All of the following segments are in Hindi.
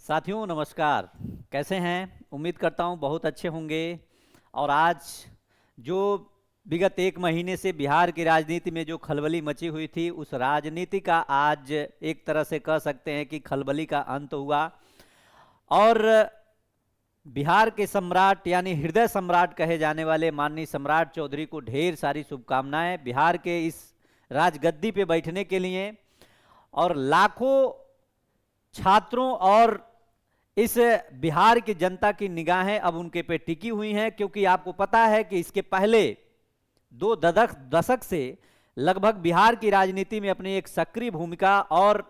साथियों नमस्कार। कैसे हैं? उम्मीद करता हूं बहुत अच्छे होंगे। और आज जो विगत एक महीने से बिहार की राजनीति में जो खलबली मची हुई थी, उस राजनीति का आज एक तरह से कह सकते हैं कि खलबली का अंत हुआ। और बिहार के सम्राट यानी हृदय सम्राट कहे जाने वाले माननीय सम्राट चौधरी को ढेर सारी शुभकामनाएं बिहार के इस राजगद्दी पे बैठने के लिए। और लाखों छात्रों और इस बिहार की जनता की निगाहें अब उनके पे टिकी हुई हैं, क्योंकि आपको पता है कि इसके पहले दो दशक से लगभग बिहार की राजनीति में अपनी एक सक्रिय भूमिका और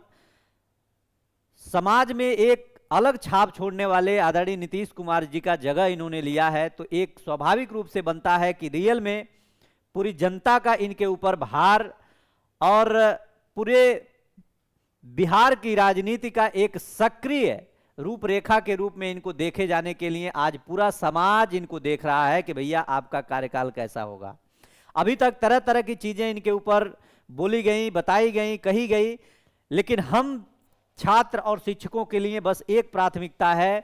समाज में एक अलग छाप छोड़ने वाले आदरणीय नीतीश कुमार जी का जगह इन्होंने लिया है। तो एक स्वाभाविक रूप से बनता है कि रियल में पूरी जनता का इनके ऊपर भार और पूरे बिहार की राजनीति का एक सक्रिय रूपरेखा के रूप में इनको देखे जाने के लिए आज पूरा समाज इनको देख रहा है कि भैया आपका कार्यकाल कैसा होगा। अभी तक तरह तरह की चीजें इनके ऊपर बोली गई, बताई गई, कही गई, लेकिन हम छात्र और शिक्षकों के लिए बस एक प्राथमिकता है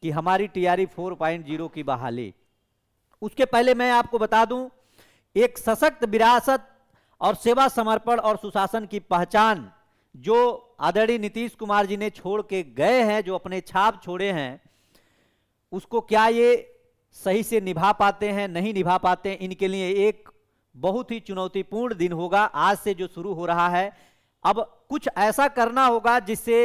कि हमारी टीआरई 4.0 की बहाली। उसके पहले मैं आपको बता दूं, एक सशक्त विरासत और सेवा समर्पण और सुशासन की पहचान जो आदरणीय नीतीश कुमार जी ने छोड़ के गए हैं, जो अपने छाप छोड़े हैं, उसको क्या ये सही से निभा पाते हैं, नहीं निभा पाते हैं, इनके लिए एक बहुत ही चुनौतीपूर्ण दिन होगा आज से जो शुरू हो रहा है। अब कुछ ऐसा करना होगा जिससे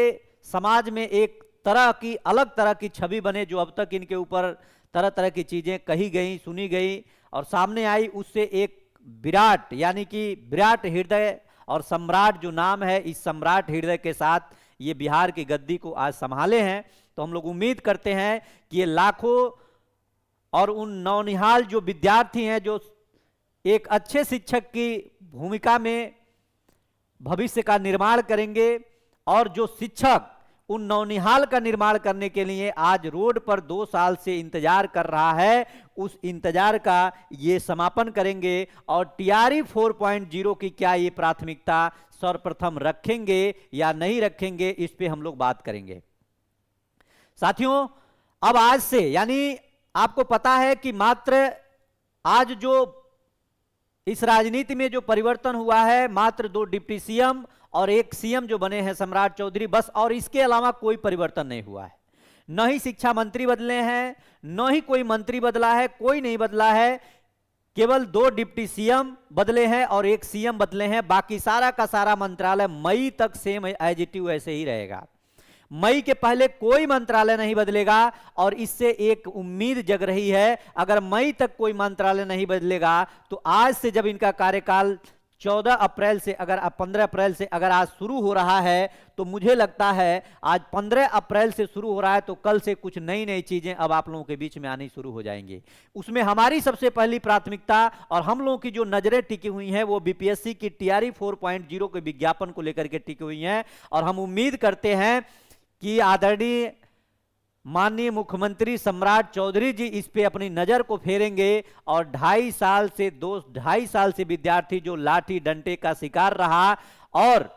समाज में एक तरह की अलग तरह की छवि बने। जो अब तक इनके ऊपर तरह तरह की चीजें कही गई, सुनी गई और सामने आई, उससे एक विराट यानी कि विराट हृदय और सम्राट जो नाम है, इस सम्राट हृदय के साथ ये बिहार की गद्दी को आज संभाले हैं। तो हम लोग उम्मीद करते हैं कि ये लाखों और उन नौनिहाल जो विद्यार्थी हैं, जो एक अच्छे शिक्षक की भूमिका में भविष्य का निर्माण करेंगे, और जो शिक्षक उन नौनिहाल का निर्माण करने के लिए आज रोड पर 2 साल से इंतजार कर रहा है, उस इंतजार का ये समापन करेंगे। और टीआरई 4.0 की क्या ये प्राथमिकता सर्वप्रथम रखेंगे या नहीं रखेंगे, इस पे हम लोग बात करेंगे। साथियों, अब आज से यानी आपको पता है कि मात्र आज जो इस राजनीति में जो परिवर्तन हुआ है, मात्र 2 डिप्टी सीएम और 1 सीएम जो बने हैं सम्राट चौधरी, बस, और इसके अलावा कोई परिवर्तन नहीं हुआ है। न ही शिक्षा मंत्री बदले हैं, न ही कोई मंत्री बदला है, कोई नहीं बदला है। केवल 2 डिप्टी सीएम बदले हैं और 1 सीएम बदले हैं। बाकी सारा का सारा मंत्रालय मई तक सेम एज इट इज वैसे ही रहेगा। मई के पहले कोई मंत्रालय नहीं बदलेगा। और इससे एक उम्मीद जग रही है, अगर मई तक कोई मंत्रालय नहीं बदलेगा तो आज से जब इनका कार्यकाल 14 अप्रैल से अगर 15 अप्रैल से अगर आज शुरू हो रहा है, तो मुझे लगता है आज 15 अप्रैल से शुरू हो रहा है, तो कल से कुछ नई नई चीजें अब आप लोगों के बीच में आनी शुरू हो जाएंगी। उसमें हमारी सबसे पहली प्राथमिकता और हम लोगों की जो नजरें टिकी हुई हैं, वो बीपीएससी की टीआरई 4.0 के विज्ञापन को लेकर के टिकी हुई हैं। और हम उम्मीद करते हैं कि आदरणीय माननीय मुख्यमंत्री सम्राट चौधरी जी इस पे अपनी नजर को फेरेंगे और 2.5 साल से विद्यार्थी जो लाठी डंडे का शिकार रहा और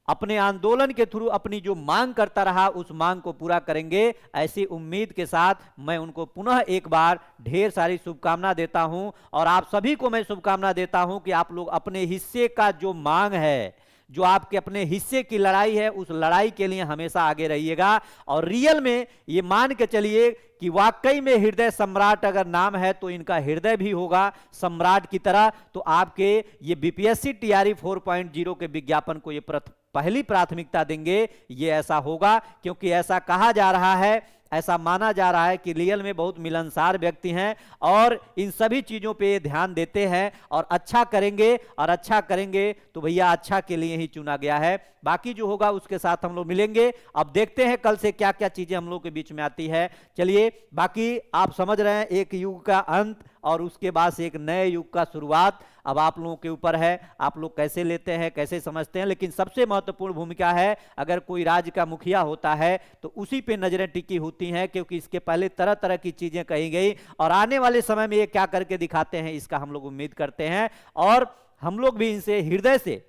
अपने आंदोलन के थ्रू अपनी जो मांग करता रहा, उस मांग को पूरा करेंगे। ऐसी उम्मीद के साथ मैं उनको पुनः एक बार ढेर सारी शुभकामना देता हूं। और आप सभी को मैं शुभकामना देता हूं कि आप लोग अपने हिस्से का जो मांग है, जो आपके अपने हिस्से की लड़ाई है, उस लड़ाई के लिए हमेशा आगे रहिएगा। और रियल में ये मान के चलिए कि वाकई में हृदय सम्राट अगर नाम है तो इनका हृदय भी होगा सम्राट की तरह। तो आपके ये बीपीएससी टीआरई 4.0 के विज्ञापन को ये पहली प्राथमिकता देंगे, ये ऐसा होगा। क्योंकि ऐसा कहा जा रहा है, ऐसा माना जा रहा है कि रियल में बहुत मिलनसार व्यक्ति हैं और इन सभी चीजों पे ध्यान देते हैं और अच्छा करेंगे। और अच्छा करेंगे तो भैया अच्छा के लिए ही चुना गया है। बाकी जो होगा उसके साथ हम लोग मिलेंगे। अब देखते हैं कल से क्या क्या चीजें हम लोग के बीच में आती है। चलिए, बाकी आप समझ रहे हैं, एक युग का अंत और उसके बाद से एक नए युग का शुरुआत अब आप लोगों के ऊपर है। आप लोग कैसे लेते हैं, कैसे समझते हैं। लेकिन सबसे महत्वपूर्ण भूमिका है, अगर कोई राज्य का मुखिया होता है तो उसी पे नजरें टिकी होती हैं, क्योंकि इसके पहले तरह तरह की चीजें कही गई और आने वाले समय में ये क्या करके दिखाते हैं, इसका हम लोग उम्मीद करते हैं। और हम लोग भी इनसे हृदय से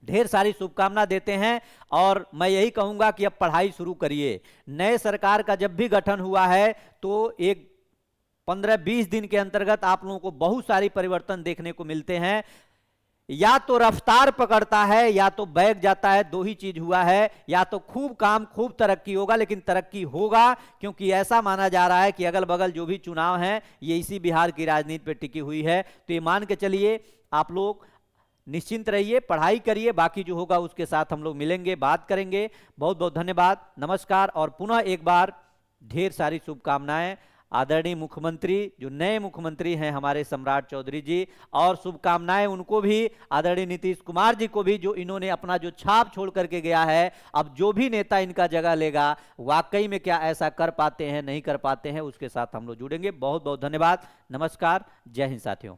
ढेर सारी शुभकामना देते हैं और मैं यही कहूंगा कि अब पढ़ाई शुरू करिए। नए सरकार का जब भी गठन हुआ है तो एक 15-20 दिन के अंतर्गत आप लोगों को बहुत सारी परिवर्तन देखने को मिलते हैं। या तो रफ्तार पकड़ता है या तो बैग जाता है, दो ही चीज हुआ है। या तो खूब काम खूब तरक्की होगा, लेकिन तरक्की होगा क्योंकि ऐसा माना जा रहा है कि अगल बगल जो भी चुनाव हैं ये इसी बिहार की राजनीति पे टिकी हुई है। तो ये मान के चलिए आप लोग निश्चिंत रहिए, पढ़ाई करिए, बाकी जो होगा उसके साथ हम लोग मिलेंगे, बात करेंगे। बहुत बहुत धन्यवाद, नमस्कार और पुनः एक बार ढेर सारी शुभकामनाएं आदरणीय मुख्यमंत्री, जो नए मुख्यमंत्री हैं हमारे सम्राट चौधरी जी, और शुभकामनाएं उनको भी, आदरणीय नीतीश कुमार जी को भी, जो इन्होंने अपना जो छाप छोड़ करके गया है। अब जो भी नेता इनका जगह लेगा वाकई में क्या ऐसा कर पाते हैं नहीं कर पाते हैं, उसके साथ हम लोग जुड़ेंगे। बहुत बहुत धन्यवाद, नमस्कार, जय हिंद साथियों।